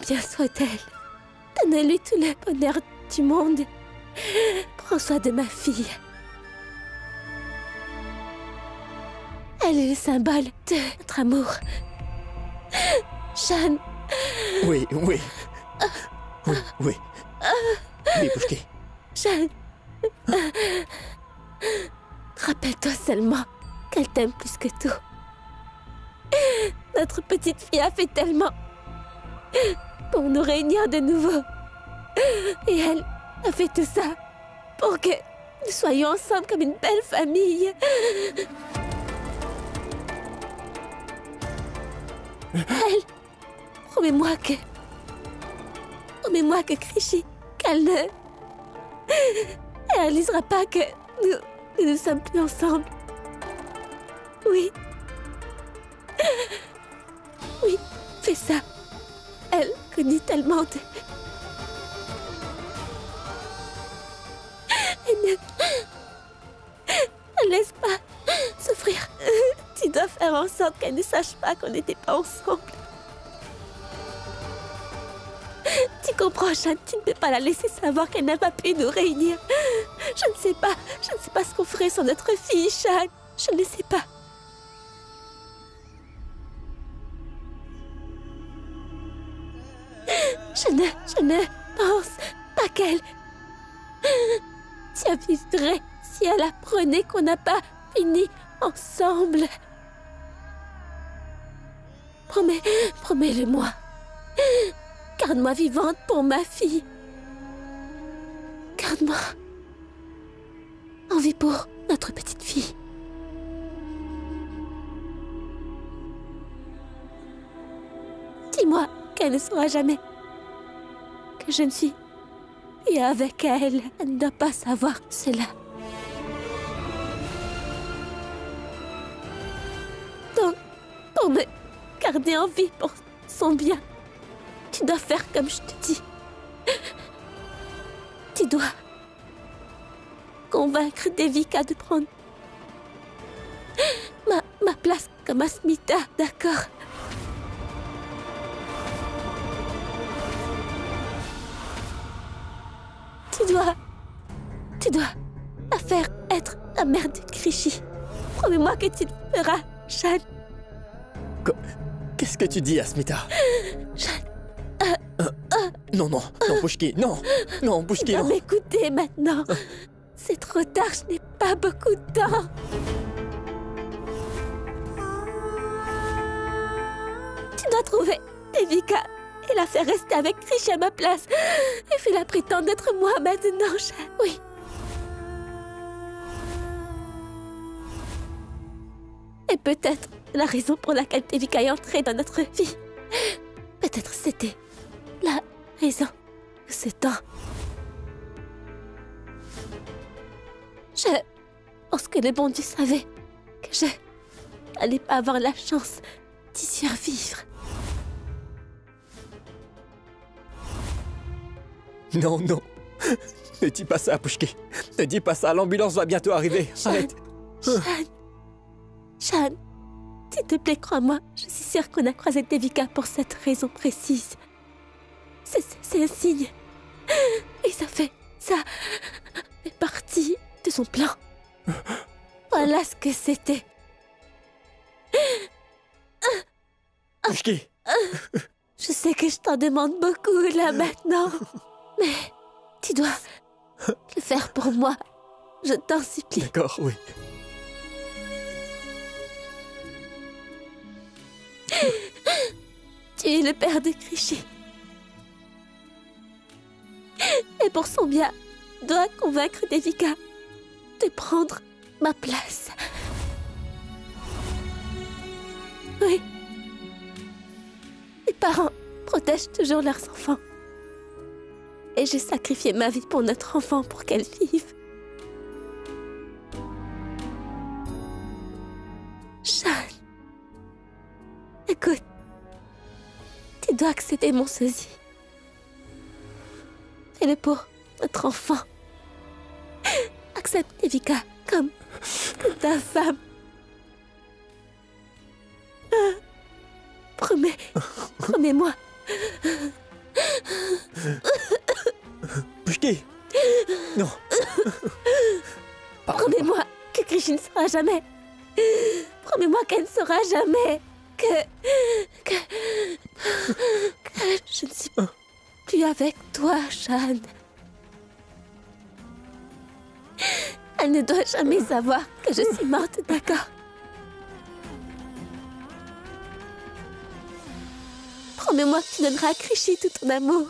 bien soit-elle. Donne-lui tout le bonheur du monde. Prends soin de ma fille. Elle est le symbole de notre amour. Shan. Oui, oui. Oui, oui. Oui, Pushki. Shan. Rappelle-toi seulement qu'elle t'aime plus que tout. Notre petite fille a fait tellement pour nous réunir de nouveau. Et elle a fait tout ça pour que nous soyons ensemble comme une belle famille. Elle, promets-moi que Krishi, qu'elle ne réalisera pas que nous ne sommes plus ensemble. Oui. Oui, fais ça. Elle connaît tellement de... Et ne laisse pas souffrir. Tu dois faire en sorte qu'elle ne sache pas qu'on n'était pas ensemble. Tu comprends, Shan, tu ne peux pas la laisser savoir qu'elle n'a pas pu nous réunir. Je ne sais pas ce qu'on ferait sans notre fille, Shan. Je ne sais pas. Je ne pense pas qu'elle... Tu aviserais si elle apprenait qu'on n'a pas fini ensemble. Promets-le-moi. Garde-moi vivante pour ma fille. Garde-moi en vie pour notre petite fille. Dis-moi qu'elle ne saura jamais que je ne suis et avec elle. Elle ne doit pas savoir cela. Donc, pour me garder en vie pour son bien, tu dois faire comme je te dis. Tu dois convaincre Devika de prendre ma place comme Asmita, d'accord? Tu dois la faire être la mère de Krishi. Promets-moi que tu le feras, Shan. Qu'est-ce que tu dis, Asmita? Shan. Non, Pushki, non, Pushki, Tu dois non. m'écouter maintenant. C'est trop tard, je n'ai pas beaucoup de temps. Tu dois trouver Devika et la faire rester avec Krishi à ma place. Et fais-la prétendre d'être moi maintenant, Shan. Oui. Et peut-être la raison pour laquelle Devika est entrée dans notre vie. Peut-être c'était la raison de ce temps. Je pense que le bon Dieu savait que je n'allais pas avoir la chance d'y survivre. Non. Ne dis pas ça, Pushki. Ne dis pas ça, l'ambulance va bientôt arriver. Arrête. Shan, s'il te plaît, crois-moi. Je suis sûre qu'on a croisé Devika pour cette raison précise. C'est un signe. Et ça fait partie de son plan. Voilà ce que c'était. Pushki. Je sais que je t'en demande beaucoup là maintenant. Mais tu dois le faire pour moi. Je t'en supplie. D'accord, oui. Tu es le père de Krishi. Et pour son bien, dois convaincre Devika de prendre ma place. Oui. Les parents protègent toujours leurs enfants. Et j'ai sacrifié ma vie pour notre enfant pour qu'elle vive. Shan, écoute, tu dois accepter mon sosie. Fais-le pour notre enfant. Accepte Devika comme ta femme. Promets-moi Pushki! Non! Promets-moi que Krishin ne saura jamais. Promets-moi qu'elle ne saura jamais que je ne suis plus avec toi, Shan. Elle ne doit jamais savoir que je suis morte, d'accord? Promets-moi que tu donneras à Krishi tout ton amour.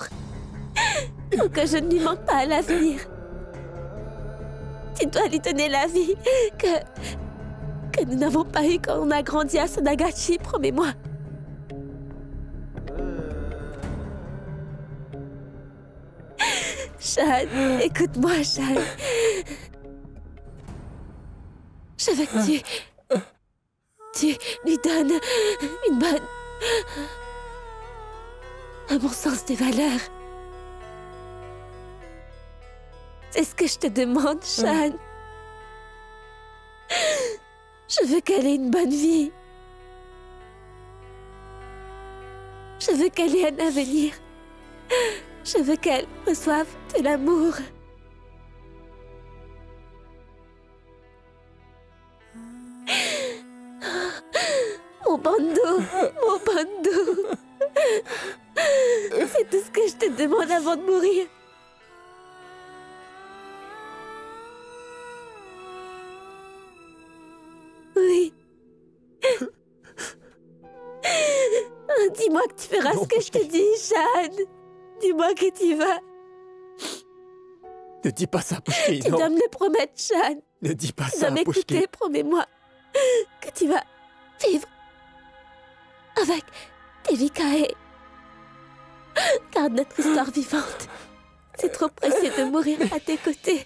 Pour que je ne lui manque pas à l'avenir. Tu dois lui donner la vie que nous n'avons pas eue quand on a grandi à Sonagachi, promets-moi. Shan, écoute-moi, Shan. Je veux que tu lui donnes un bon sens des valeurs. C'est ce que je te demande, Shan. Je veux qu'elle ait une bonne vie. Je veux qu'elle ait un avenir. Je veux qu'elle reçoive de l'amour. Mon Bandou, mon Bandou. C'est tout ce que je te demande avant de mourir. Oui. Dis-moi que tu feras ce que je te dis, Shan. Dis-moi que tu vas. Ne dis pas ça, Pushki, Tu non. dois me le promettre, Shan. Ne dis pas Tu ça, dois m'écouter, Pushki. promets-moi que tu vas vivre avec Devika et... Garde notre histoire vivante. C'est trop précieux de mourir à tes côtés.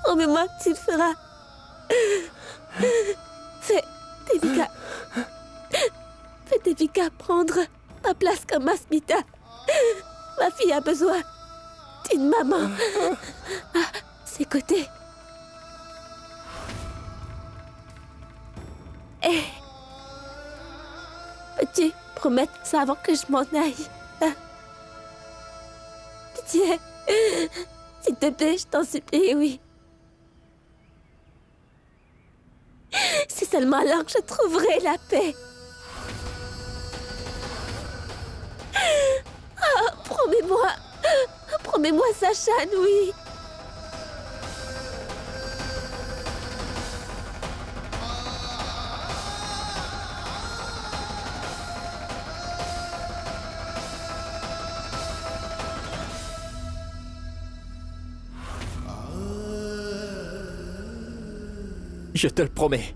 Promets-moi que tu le feras. Fais Devika prendre ma place comme Asmita. Ma fille a besoin d'une maman à ses côtés. Et peux-tu promettre ça avant que je m'en aille? Hein? Pitié, s'il te plaît, je t'en supplie, oui. C'est seulement alors que je trouverai la paix. Ah, promets-moi ça, Shan, oui. Je te le promets.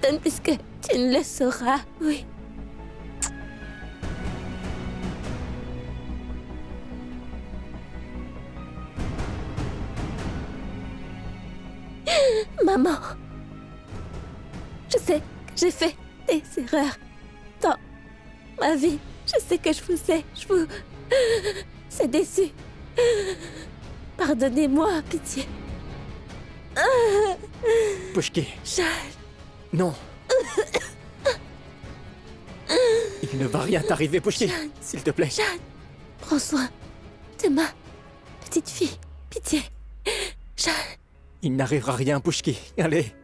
Donne puisque tu ne le sauras, oui. Maman, je sais que j'ai fait des erreurs dans ma vie. Je sais que je vous ai déçu. Pardonnez-moi, pitié. Pushki, Shan. non. Il ne va rien t'arriver, Pushki. Shan. S'il te plaît. Shan, prends soin de ma petite fille. Pitié. Shan. Il n'arrivera rien, Pushki. Allez.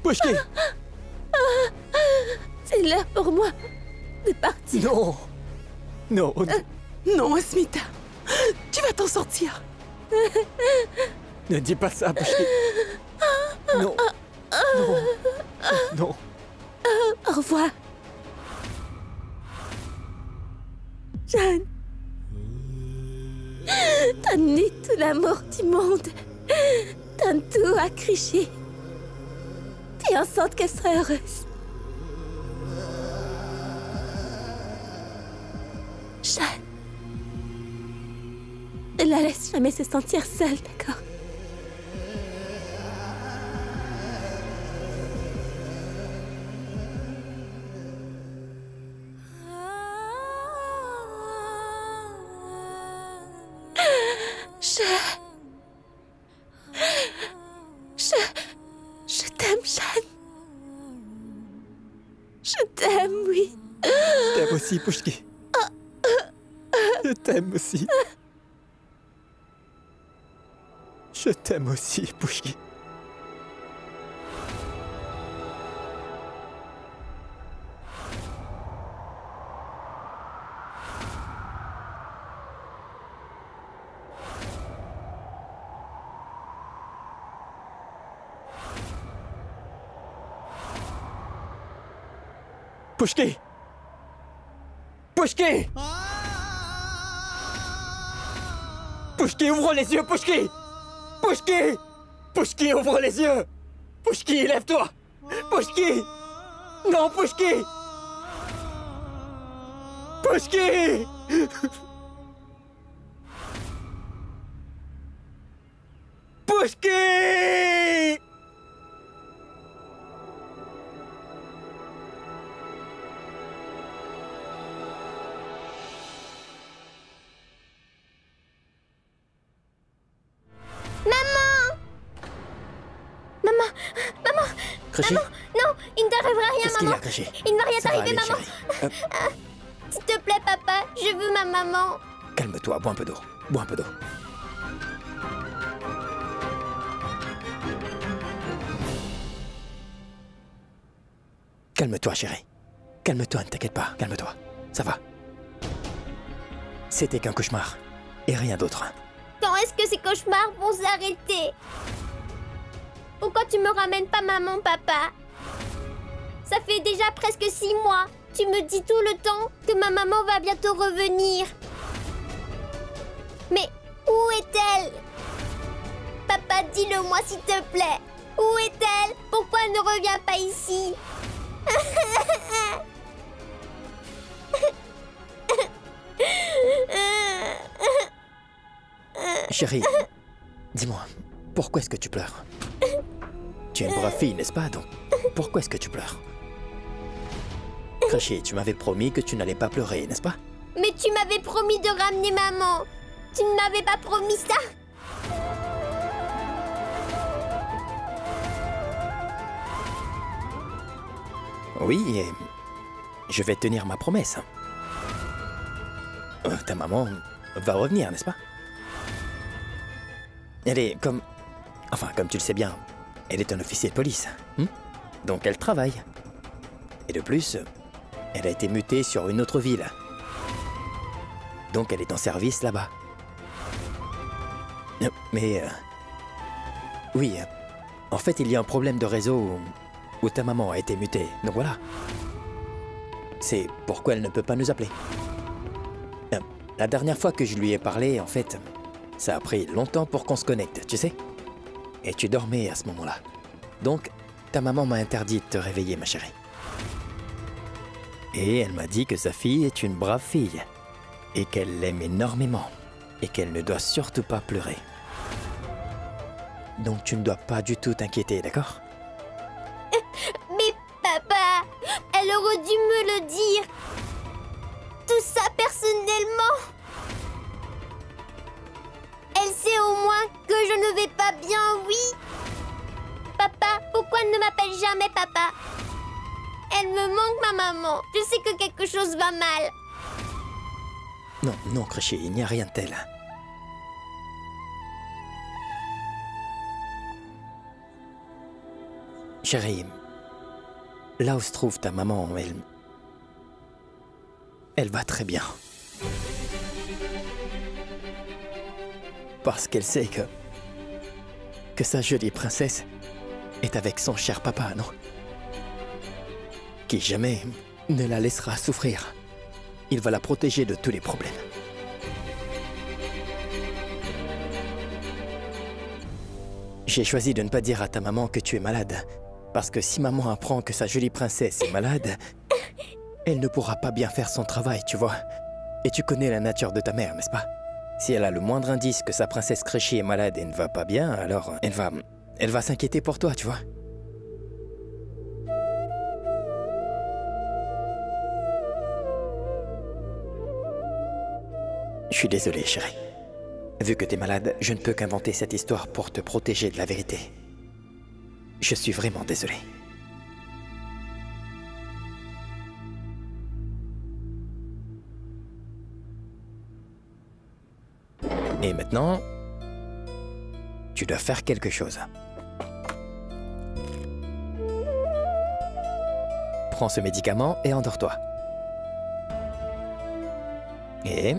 Pushki. C'est l'heure pour moi de partir. Non. Non. Non, Asmita. Tu vas t'en sortir. Ne dis pas ça, Pushki. Non. Non. Non. Au revoir. Shan. Donne-lui tout l'amour du monde. Donne tout à Krishy. Fais en sorte qu'elle soit heureuse. Jeanne. Ne la laisse jamais se sentir seule, d'accord? Je t'aime, Jeanne. Je t'aime, oui. Je t'aime aussi, Pushki. Je t'aime aussi. Je t'aime aussi, Pushki. Pushki! Pushki! Pushki, ouvre les yeux, Pushki! Pushki! Pushki, ouvre les yeux! Pushki, lève-toi! Pushki! Non, Pushki! Pushki! Pushki! Krishy? Maman, non, il ne t'arrivera rien, Qu'est-ce qu'il y maman. a, Krishy? Il ne va rien Ça va t'arriver, aller, maman. chérie. S'il te plaît, papa, je veux ma maman. Calme-toi, bois un peu d'eau. Bois un peu d'eau. Calme-toi, chérie. Calme-toi, ne t'inquiète pas. Calme-toi. Ça va. C'était qu'un cauchemar. Et rien d'autre. Quand est-ce que ces cauchemars vont s'arrêter? Pourquoi tu me ramènes pas maman, papa? Ça fait déjà presque 6 mois. Tu me dis tout le temps que ma maman va bientôt revenir. Mais où est-elle? Papa, dis-le-moi s'il te plaît. Où est-elle? Pourquoi elle ne revient pas ici? Chérie, dis-moi, pourquoi est-ce que tu pleures? Tu es une brave fille, n'est-ce pas? Donc, pourquoi est-ce que tu pleures? Krishy, tu m'avais promis que tu n'allais pas pleurer, n'est-ce pas? Mais tu m'avais promis de ramener maman. Tu ne m'avais pas promis ça? Oui, et je vais tenir ma promesse. Ta maman va revenir, n'est-ce pas? Elle est comme... Enfin, comme tu le sais bien, elle est un officier de police. Donc elle travaille. Et de plus, elle a été mutée sur une autre ville. Donc elle est en service là-bas. Mais... oui, en fait, il y a un problème de réseau où ta maman a été mutée. Donc voilà. C'est pourquoi elle ne peut pas nous appeler. La dernière fois que je lui ai parlé, en fait, ça a pris longtemps pour qu'on se connecte, tu sais. Et tu dormais à ce moment-là. Donc, ta maman m'a interdit de te réveiller, ma chérie. Et elle m'a dit que sa fille est une brave fille. Et qu'elle l'aime énormément. Et qu'elle ne doit surtout pas pleurer. Donc tu ne dois pas du tout t'inquiéter, d'accord? Mais papa, elle aurait dû me le dire. Tout ça personnellement. Elle sait au moins que je ne vais pas bien, oui. Papa, pourquoi elle ne m'appelle jamais papa? Elle me manque, ma maman. Je sais que quelque chose va mal. Non, non, Krishy, il n'y a rien de tel. Chérie, là où se trouve ta maman, elle va très bien. Parce qu'elle sait que sa jolie princesse est avec son cher papa, non? Qui jamais ne la laissera souffrir. Il va la protéger de tous les problèmes. J'ai choisi de ne pas dire à ta maman que tu es malade. Parce que si maman apprend que sa jolie princesse est malade, elle ne pourra pas bien faire son travail, tu vois. Et tu connais la nature de ta mère, n'est-ce pas? Si elle a le moindre indice que sa princesse Créchi est malade et ne va pas bien, alors elle va s'inquiéter pour toi, tu vois. Je suis désolé, chérie. Vu que t'es malade, je ne peux qu'inventer cette histoire pour te protéger de la vérité. Je suis vraiment désolé. Et maintenant, tu dois faire quelque chose. Prends ce médicament et endors-toi. Et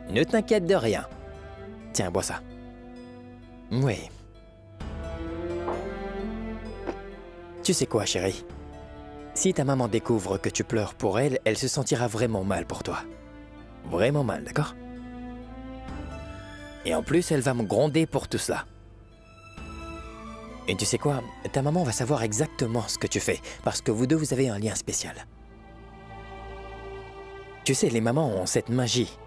ne t'inquiète de rien. Tiens, bois ça. Oui. Tu sais quoi, chérie? Si ta maman découvre que tu pleures pour elle, elle se sentira vraiment mal pour toi. Vraiment mal, d'accord? Et en plus, elle va me gronder pour tout cela. Et tu sais quoi? Ta maman va savoir exactement ce que tu fais, parce que vous deux, vous avez un lien spécial. Tu sais, les mamans ont cette magie.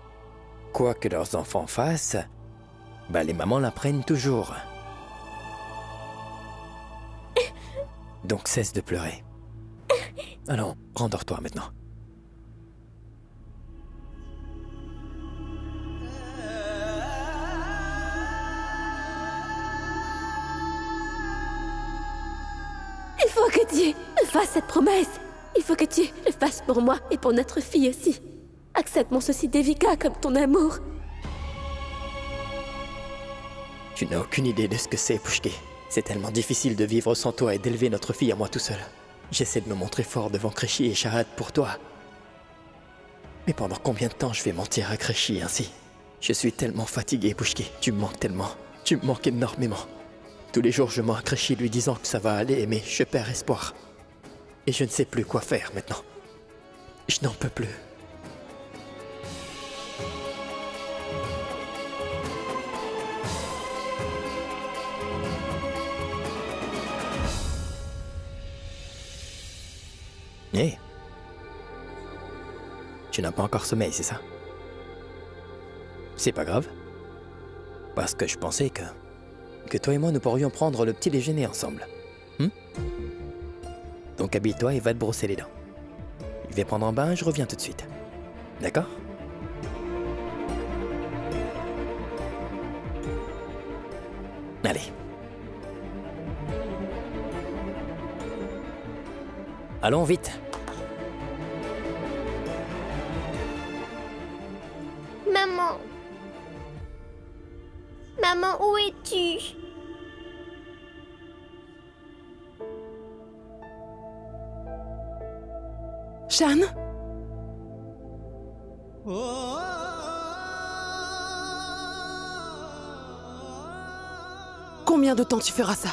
Quoi que leurs enfants fassent, bah les mamans l'apprennent toujours. Donc cesse de pleurer. Allons, rendors-toi maintenant. Il faut que Dieu me fasse cette promesse. Il faut que Dieu le fasse pour moi et pour notre fille aussi. Accepte mon souci Devika comme ton amour. Tu n'as aucune idée de ce que c'est, Pushki. C'est tellement difficile de vivre sans toi et d'élever notre fille à moi tout seul. J'essaie de me montrer fort devant Créchi et Shahad pour toi. Mais pendant combien de temps je vais mentir à Créchi ainsi? Je suis tellement fatigué, Pushki. Tu me manques tellement. Tu me manques énormément. Tous les jours, je mens à Créchi lui disant que ça va aller, mais je perds espoir. Et je ne sais plus quoi faire maintenant. Je n'en peux plus. Hé, tu n'as pas encore sommeil, c'est ça? C'est pas grave. Parce que je pensais que toi et moi, nous pourrions prendre le petit déjeuner ensemble. Donc habille-toi et va te brosser les dents. Je vais prendre un bain, je reviens tout de suite. D'accord? Allez. Allons vite. Maman. Maman, où es-tu? Shan? Combien de temps tu feras ça?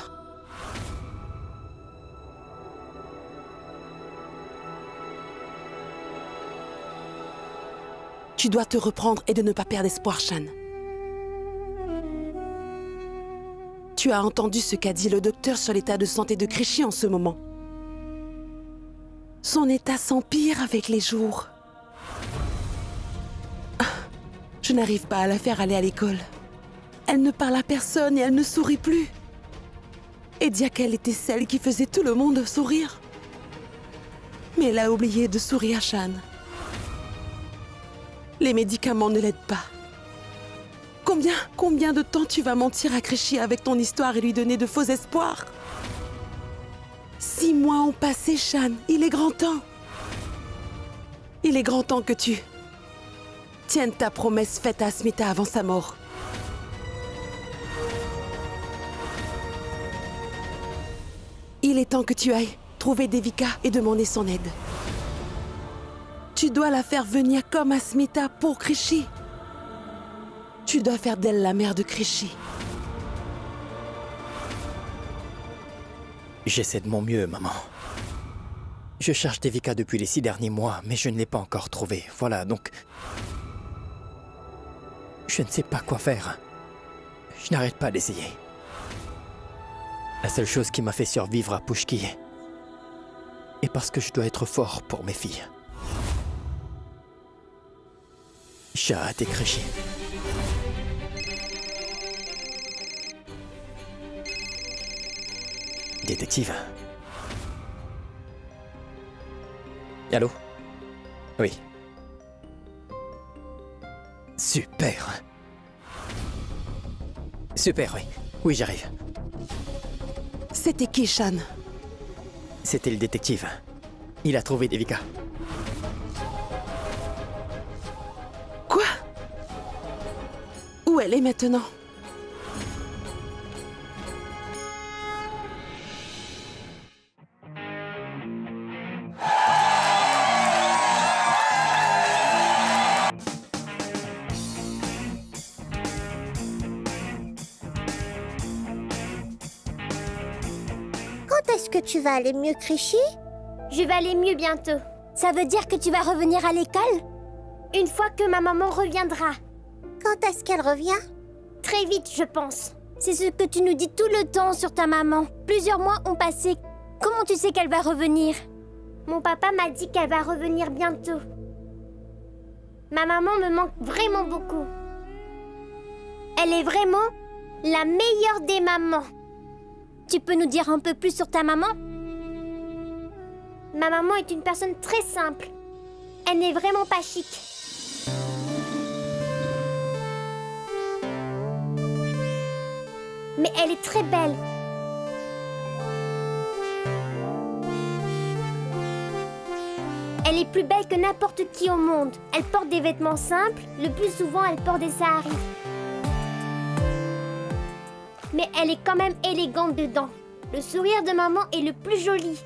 Tu dois te reprendre et de ne pas perdre espoir, Shan. Tu as entendu ce qu'a dit le docteur sur l'état de santé de Créchi en ce moment. Son état s'empire avec les jours. Je n'arrive pas à la faire aller à l'école. Elle ne parle à personne et elle ne sourit plus. Et dire qu'elle était celle qui faisait tout le monde sourire. Mais elle a oublié de sourire à Shan. Les médicaments ne l'aident pas. Combien de temps tu vas mentir à Créchi avec ton histoire et lui donner de faux espoirs? 6 mois ont passé, Shan. Il est grand temps. Il est grand temps que tu tiennes ta promesse faite à Asmita avant sa mort. Il est temps que tu ailles trouver Devika et demander son aide. Tu dois la faire venir comme Asmita pour Créchi. Tu dois faire d'elle la mère de Créchi. J'essaie de mon mieux, maman. Je cherche Devika depuis les 6 derniers mois, mais je ne l'ai pas encore trouvée. Voilà, donc... je ne sais pas quoi faire. Je n'arrête pas d'essayer. La seule chose qui m'a fait survivre à Pushki est parce que je dois être fort pour mes filles. Shahad et Krishi. Détective. Allô? Oui. Super. Super, oui. Oui, j'arrive. C'était qui, Shan? C'était le détective. Il a trouvé Devika. Quoi? Où elle est maintenant? Quand est-ce que tu vas aller mieux, Krishi? Je vais aller mieux bientôt. Ça veut dire que tu vas revenir à l'école? Une fois que ma maman reviendra. Quand est-ce qu'elle revient? Très vite, je pense. C'est ce que tu nous dis tout le temps sur ta maman. Plusieurs mois ont passé. Comment tu sais qu'elle va revenir? Mon papa m'a dit qu'elle va revenir bientôt. Ma maman me manque vraiment beaucoup. Elle est vraiment la meilleure des mamans. Tu peux nous dire un peu plus sur ta maman? Ma maman est une personne très simple. Elle n'est vraiment pas chic. Mais elle est très belle. Elle est plus belle que n'importe qui au monde. Elle porte des vêtements simples. Le plus souvent, elle porte des saris. Mais elle est quand même élégante dedans. Le sourire de maman est le plus joli.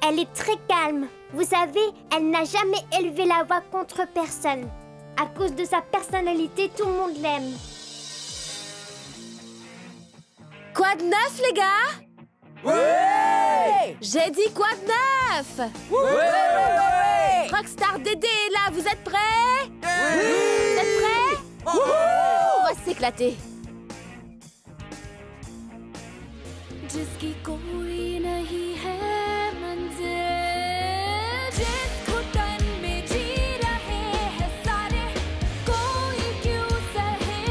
Elle est très calme. Vous savez, elle n'a jamais élevé la voix contre personne. À cause de sa personnalité, tout le monde l'aime. Quoi de neuf, les gars? Ouais! J'ai dit quoi de neuf? Ouais! Rockstar Dédé est là, vous êtes prêts? Vous êtes prêts? On va s'éclater. जिसकी कोई नहीं है मंजिल जिस घुटन में जी रहे हैं सारे कोई क्यों सहे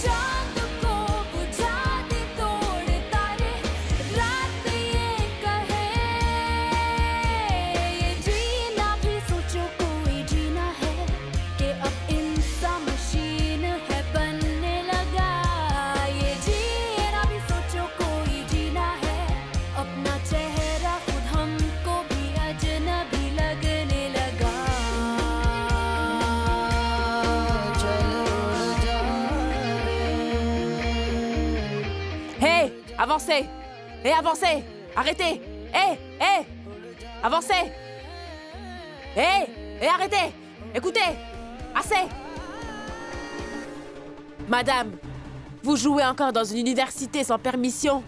चांद को बुझा दे तोड़ तारे रात ये कहे ये जीना भी सोचो कोई जीना है कि अब इंसान मशीन है बनने लगा ये जीना भी सोचो कोई जीना है अपना चेहरा खुद हमको भी अजनबी लगने लगा Hé, avancez! Hé, avancez! Arrêtez! Hé, hé! Avancez! Hé, hé, arrêtez! Écoutez! Assez! Madame, vous jouez encore dans une université sans permission.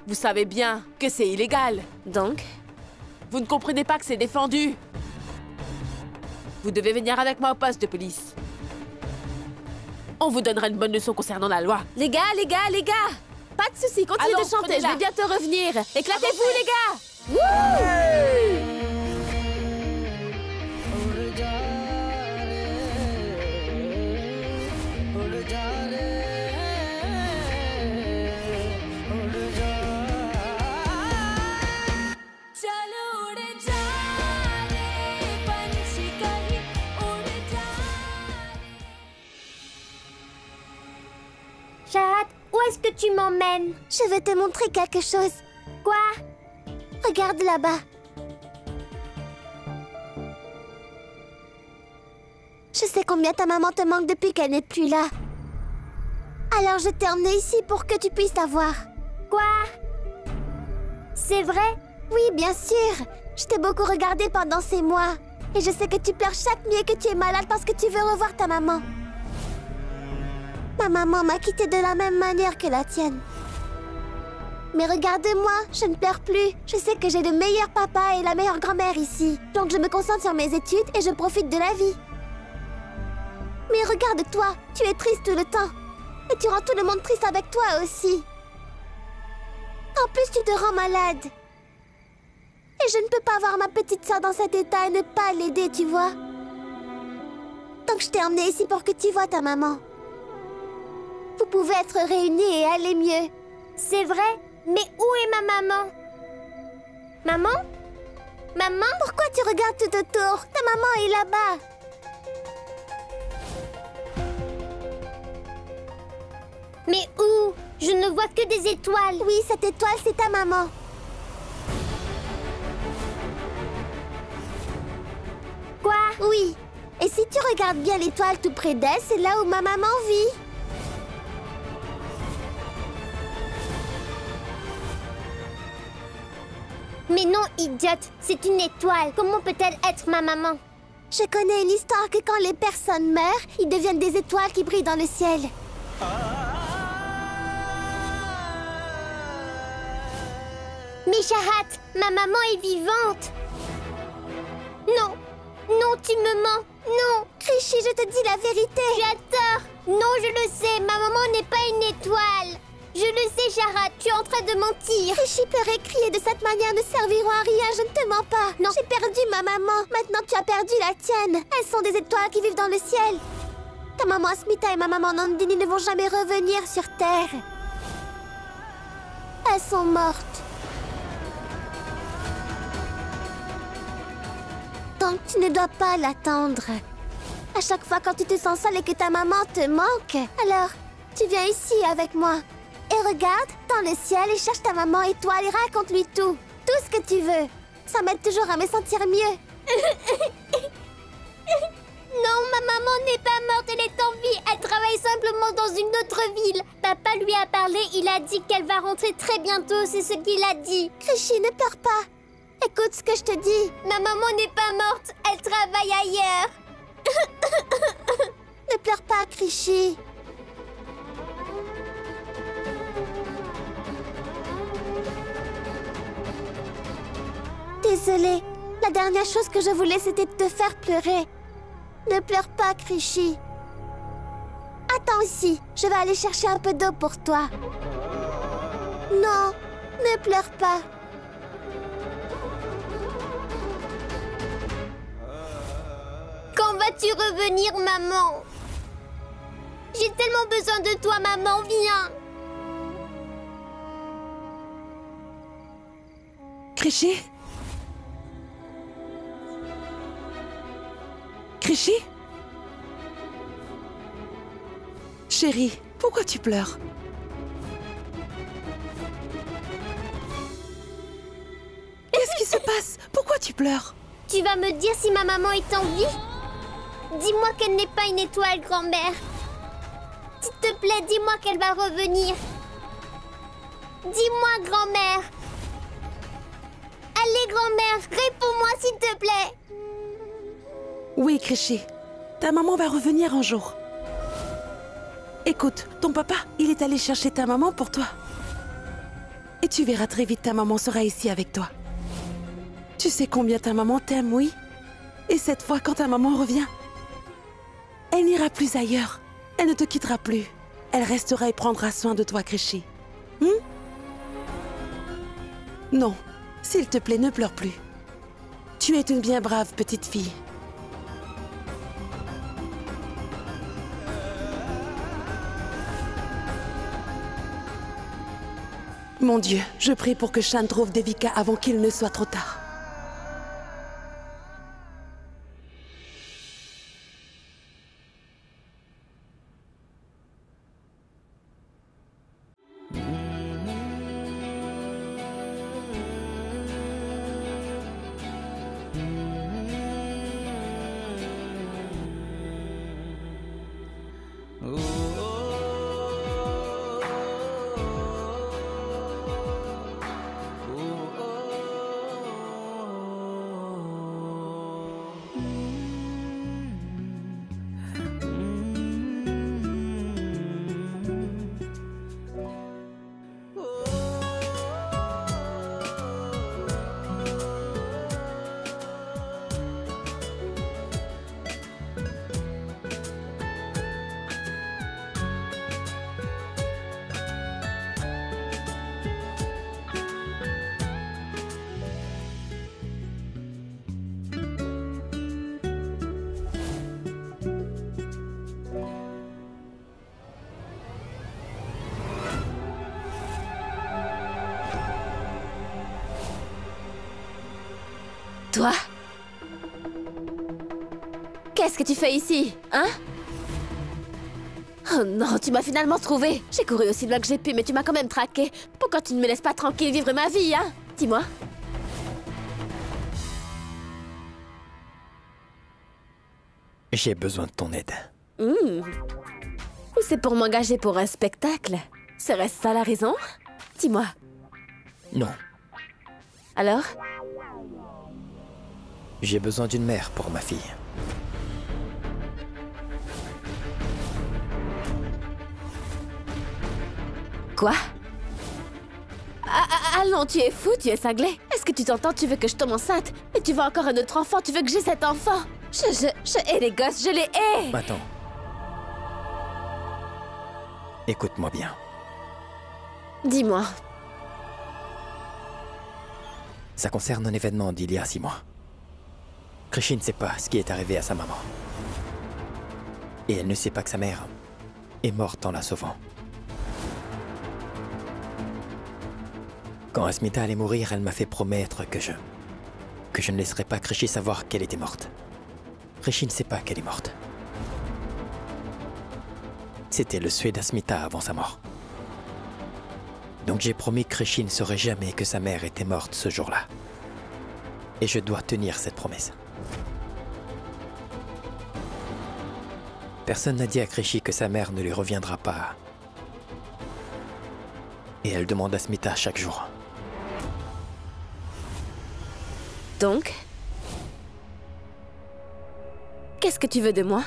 Vous savez bien que c'est illégal. Donc, Vous ne comprenez pas que c'est défendu. Vous devez venir avec moi au poste de police. On vous donnera une bonne leçon concernant la loi. les gars, pas de soucis, continuez Allons, de chanter, je prenez-la. vais bientôt revenir. Éclatez-vous, les gars! चलो उड़ जा रे पंछी कहीं उड़ जा Shahad, où est-ce que tu m'emmènes? Je vais te montrer quelque chose. Quoi? Regarde là-bas. Je sais combien ta maman te manque depuis qu'elle n'est plus là. Alors je t'ai emmené ici pour que tu puisses la voir. Quoi? C'est vrai? Oui, bien sûr. Je t'ai beaucoup regardé pendant ces mois. Et je sais que tu pleures chaque nuit et que tu es malade parce que tu veux revoir ta maman. Ma maman m'a quittée de la même manière que la tienne. Mais regarde-moi, je ne pleure plus. Je sais que j'ai le meilleur papa et la meilleure grand-mère ici. Donc je me concentre sur mes études et je profite de la vie. Mais regarde-toi, tu es triste tout le temps. Et tu rends tout le monde triste avec toi aussi. En plus, tu te rends malade. Et je ne peux pas voir ma petite sœur dans cet état et ne pas l'aider, tu vois. Donc je t'ai emmenée ici pour que tu vois ta maman. Vous pouvez être réunis et aller mieux. C'est vrai? Mais où est ma maman? Maman? Maman? Pourquoi tu regardes tout autour? Ta maman est là-bas. Mais où? Je ne vois que des étoiles. Oui, cette étoile, c'est ta maman. Quoi? Oui. Et si tu regardes bien l'étoile tout près d'elle, c'est là où ma maman vit. Mais non, idiote, c'est une étoile. Comment peut-elle être ma maman? Je connais une histoire que quand les personnes meurent, ils deviennent des étoiles qui brillent dans le ciel. Mais Shahat, ma maman est vivante. Non, non, tu me mens. Non, Krishi, je te dis la vérité. tu as tort. Non, je le sais, ma maman n'est pas une étoile. Je le sais, Shahat, tu es en train de mentir. Krishi, pleurer et crier de cette manière ne serviront à rien, je ne te mens pas. Non. J'ai perdu ma maman, maintenant tu as perdu la tienne. Elles sont des étoiles qui vivent dans le ciel. Ta maman Asmita et ma maman Nandini ne vont jamais revenir sur Terre. Elles sont mortes. Donc tu ne dois pas l'attendre. À chaque fois quand tu te sens seule et que ta maman te manque, alors tu viens ici avec moi. Et regarde dans le ciel et cherche ta maman étoile et raconte-lui tout. Tout ce que tu veux. Ça m'aide toujours à me sentir mieux. Non, ma maman n'est pas morte, elle est en vie. Elle travaille simplement dans une autre ville. Papa lui a parlé, il a dit qu'elle va rentrer très bientôt, c'est ce qu'il a dit. Krishi, ne pleure pas. Écoute ce que je te dis. Ma maman n'est pas morte, elle travaille ailleurs. Ne pleure pas, Krishi. Désolée. La dernière chose que je voulais, c'était de te faire pleurer. Ne pleure pas, Krishi. Attends ici. Je vais aller chercher un peu d'eau pour toi. Non, ne pleure pas. Quand vas-tu revenir, maman? J'ai tellement besoin de toi, maman, viens. Krishi? Krishi? Chérie, pourquoi tu pleures? Qu'est-ce qui se passe? Pourquoi tu pleures? Tu vas me dire si ma maman est en vie? Dis-moi qu'elle n'est pas une étoile, grand-mère. S'il te plaît, dis-moi qu'elle va revenir. Dis-moi, grand-mère. Allez, grand-mère, réponds-moi, s'il te plaît. Oui, Krishi. Ta maman va revenir un jour. Écoute, ton papa, il est allé chercher ta maman pour toi. Et tu verras très vite, ta maman sera ici avec toi. Tu sais combien ta maman t'aime, oui? Et cette fois, quand ta maman revient, elle n'ira plus ailleurs. Elle ne te quittera plus. Elle restera et prendra soin de toi, Krishi. Non, s'il te plaît, ne pleure plus. Tu es une bien brave petite fille. Mon Dieu, je prie pour que Shan trouve Devika avant qu'il ne soit trop tard. Toi? Qu'est-ce que tu fais ici, hein? Oh non, tu m'as finalement trouvé. J'ai couru aussi loin que j'ai pu, mais tu m'as quand même traqué. Pourquoi tu ne me laisses pas tranquille vivre ma vie, hein? Dis-moi. J'ai besoin de ton aide. Ou c'est pour m'engager pour un spectacle? Serait-ce ça la raison? Dis-moi. Non, Alors? j'ai besoin d'une mère pour ma fille. Quoi? Ah non, tu es fou, tu es cinglé. Est-ce que tu t'entends? Tu veux que je tombe enceinte? Et tu veux encore un autre enfant? Tu veux que j'ai cet enfant? Je hais les gosses, je les hais! Attends. Écoute-moi bien. Dis-moi. Ça concerne un événement d'il y a 6 mois. Krishi ne sait pas ce qui est arrivé à sa maman. Et elle ne sait pas que sa mère est morte en la sauvant. Quand Asmita allait mourir, elle m'a fait promettre que je ne laisserai pas Krishi savoir qu'elle était morte. Krishi ne sait pas qu'elle est morte. C'était le souhait d'Asmita avant sa mort. Donc j'ai promis que Krishi ne saurait jamais que sa mère était morte ce jour-là. Et je dois tenir cette promesse. Personne n'a dit à Krishi que sa mère ne lui reviendra pas. Et elle demande à Asmita chaque jour. Donc? Qu'est-ce que tu veux de moi?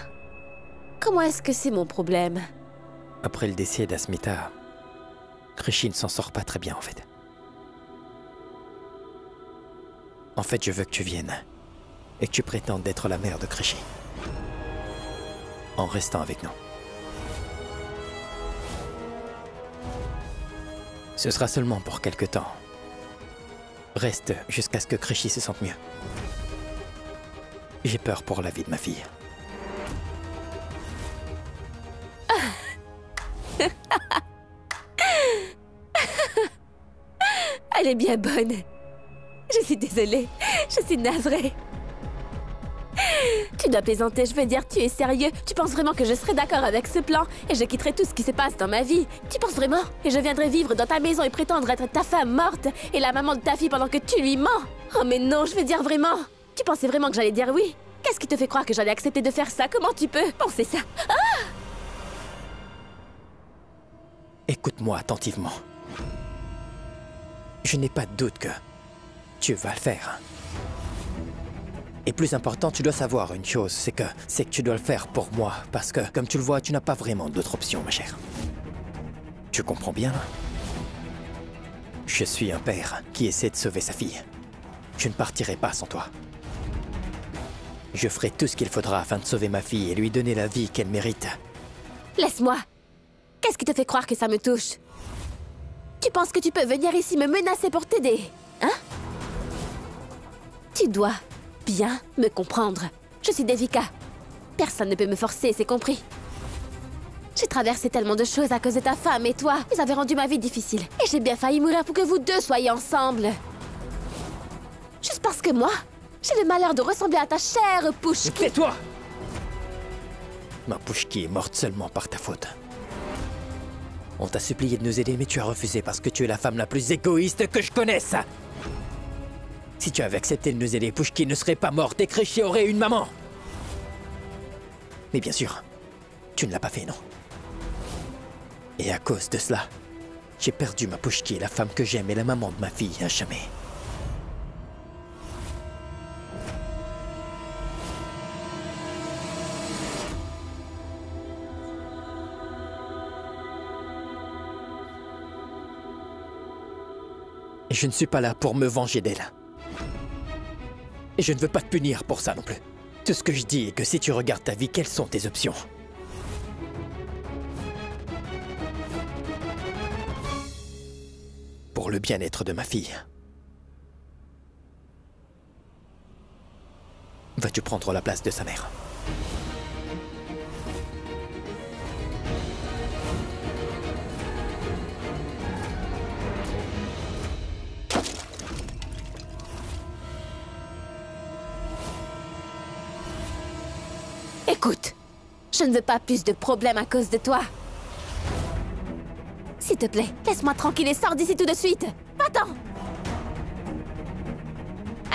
Comment est-ce que c'est mon problème? Après le décès d'Asmita, Krishi ne s'en sort pas très bien en fait. En fait, je veux que tu viennes et que tu prétendes être la mère de Krishi. En restant avec nous. Ce sera seulement pour quelque temps. Reste jusqu'à ce que Krishi se sente mieux. J'ai peur pour la vie de ma fille. Elle est bien bonne. Je suis désolée. Je suis navrée. Tu dois plaisanter, je veux dire, tu es sérieux? Tu penses vraiment que je serais d'accord avec ce plan et je quitterai tout ce qui se passe dans ma vie? Tu penses vraiment? Et je viendrai vivre dans ta maison et prétendre être ta femme morte et la maman de ta fille pendant que tu lui mens? Oh mais non, je veux dire vraiment. Tu pensais vraiment que j'allais dire oui? Qu'est-ce qui te fait croire que j'allais accepter de faire ça? Comment tu peux penser ça? Ah! Écoute-moi attentivement. Je n'ai pas de doute que tu vas le faire. Et plus important, tu dois savoir une chose, c'est que tu dois le faire pour moi, parce que, comme tu le vois, tu n'as pas vraiment d'autre option, ma chère. Tu comprends bien? Je suis un père qui essaie de sauver sa fille. Je ne partirai pas sans toi. Je ferai tout ce qu'il faudra afin de sauver ma fille et lui donner la vie qu'elle mérite. Laisse-moi. Qu'est-ce qui te fait croire que ça me touche? Tu penses que tu peux venir ici me menacer pour t'aider, hein? Tu dois bien me comprendre. Je suis Devika. Personne ne peut me forcer, c'est compris. J'ai traversé tellement de choses à cause de ta femme et toi. Vous avez rendu ma vie difficile. Et j'ai bien failli mourir pour que vous deux soyez ensemble. Juste parce que moi, j'ai le malheur de ressembler à ta chère Pouchki. Tais-toi! Ma Pouchki est morte seulement par ta faute. On t'a supplié de nous aider, mais tu as refusé parce que tu es la femme la plus égoïste que je connaisse. Si tu avais accepté de nous aider, Pouchki ne serait pas morte et Krishi aurait une maman. Mais bien sûr, tu ne l'as pas fait, non? Et à cause de cela, j'ai perdu ma Pouchki, la femme que j'aime et la maman de ma fille à jamais. Et je ne suis pas là pour me venger d'elle. Et je ne veux pas te punir pour ça non plus. Tout ce que je dis est que si tu regardes ta vie, quelles sont tes options? Pour le bien-être de ma fille. Vas-tu prendre la place de sa mère? Écoute, je ne veux pas plus de problèmes à cause de toi. S'il te plaît, laisse-moi tranquille et sors d'ici tout de suite. Attends.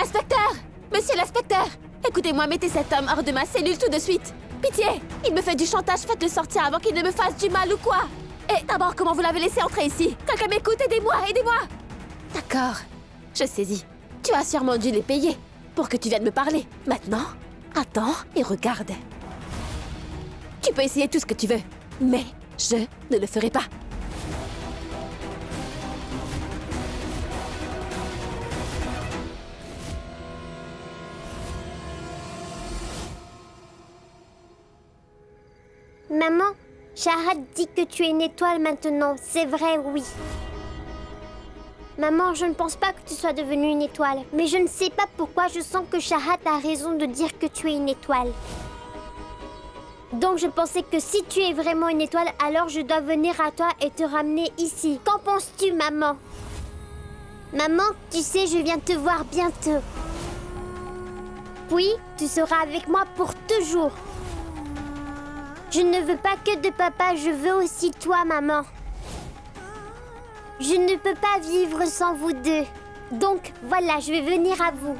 Inspecteur! Monsieur l'inspecteur! Écoutez-moi, mettez cet homme hors de ma cellule tout de suite. Pitié! Il me fait du chantage, faites-le sortir avant qu'il ne me fasse du mal ou quoi? Et d'abord, comment vous l'avez laissé entrer ici? Quelqu'un m'écoute, aidez-moi, aidez-moi! D'accord, je saisis. Tu as sûrement dû les payer pour que tu viennes me parler. Maintenant, attends et regarde. Tu peux essayer tout ce que tu veux, mais je ne le ferai pas. Maman, Shahad dit que tu es une étoile maintenant. C'est vrai, oui. Maman, je ne pense pas que tu sois devenue une étoile. Mais je ne sais pas pourquoi je sens que Shahad a raison de dire que tu es une étoile. Donc je pensais que si tu es vraiment une étoile, alors je dois venir à toi et te ramener ici. Qu'en penses-tu, maman? Maman, tu sais, je viens te voir bientôt. Puis, tu seras avec moi pour toujours. Je ne veux pas que de papa, je veux aussi toi, maman. Je ne peux pas vivre sans vous deux. Donc, voilà, je vais venir à vous.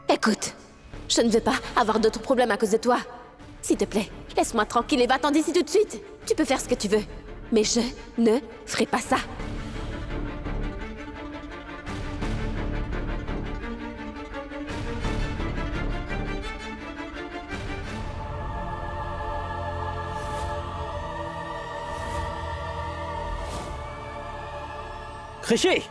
Écoute, je ne veux pas avoir d'autres problèmes à cause de toi. S'il te plaît, laisse-moi tranquille et va-t'en d'ici tout de suite. Tu peux faire ce que tu veux, mais je ne ferai pas ça. Rishi!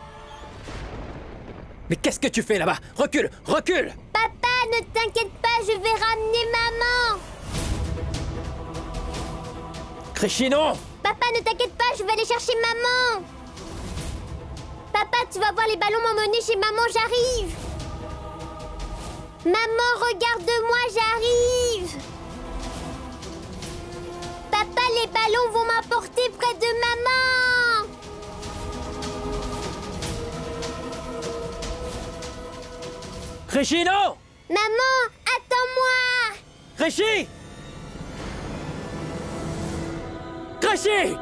Mais qu'est-ce que tu fais là-bas? Recule! Recule! Papa, ne t'inquiète pas, je vais ramener maman. Rishi, non! Papa, ne t'inquiète pas, je vais aller chercher maman. Papa, tu vas voir les ballons m'emmener chez maman, j'arrive. Maman, regarde-moi, j'arrive. Papa, les ballons vont m'apporter près de maman. Rishi, non! Maman, attends-moi. Rishi! Rishi!